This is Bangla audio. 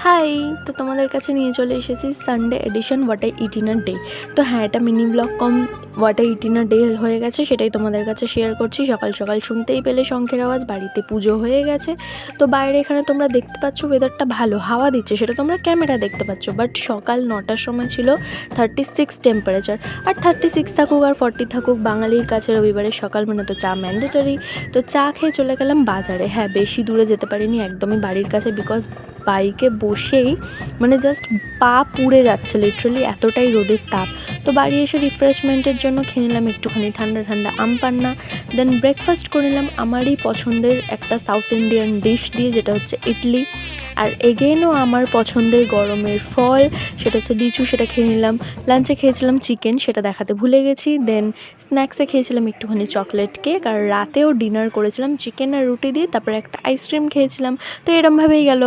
হাই! তো তোমাদের কাছে নিয়ে চলে এসেছি Sunday edition what I eat in a day. তো হ্যাঁ, এটা mini blog cum what I eat in a day হয়ে গেছে, সেটাই তোমাদের কাছে শেয়ার করছি। সকাল সকাল শুনতেই পেলে শঙ্খের আওয়াজ, বাড়িতে পুজো হয়ে গেছে। তো বাইরে এখানে তোমরা দেখতে পাচ্ছ ওয়েদারটা ভালো, হাওয়া দিচ্ছে, সেটা তোমরা ক্যামেরা দেখতে পাচ্ছ। বাট সকাল 9টার সময় ছিল 36 টেম্পারেচার। আর 36 থাকুক আর 40 থাকুক, বাঙালির কাছে রবিবারের সকাল মানে তো চা ম্যান্ডেটরি। তো চা খেয়ে চলে গেলাম বাজারে। হ্যাঁ, বেশি দূরে যেতে পারিনি, একদমই বাড়ির কাছে, বিকজ বাইকে বসেই মানে জাস্ট পা পুড়ে যাচ্ছে লিটারালি, এতটাই রোদের তাপ। তো বাড়ি এসে রিফ্রেশমেন্টের জন্য খেয়ে নিলাম একটুখানি ঠান্ডা ঠান্ডা আম পান্না। দেন ব্রেকফাস্ট করে নিলাম আমারই পছন্দের একটা সাউথ ইন্ডিয়ান ডিশ দিয়ে, যেটা হচ্ছে ইডলি। আর এগেনও আমার পছন্দের গরমের ফল, সেটা হচ্ছে লিচু, সেটা খেয়ে নিলাম। লাঞ্চে খেয়েছিলাম চিকেন, সেটা দেখাতে ভুলে গেছি। দেন স্ন্যাক্সে খেয়েছিলাম একটুখানি চকলেট কেক। আর রাতেও ডিনার করেছিলাম চিকেন আর রুটি দিয়ে, তারপরে একটা আইসক্রিম খেয়েছিলাম। তো এরমভাবেই গেল।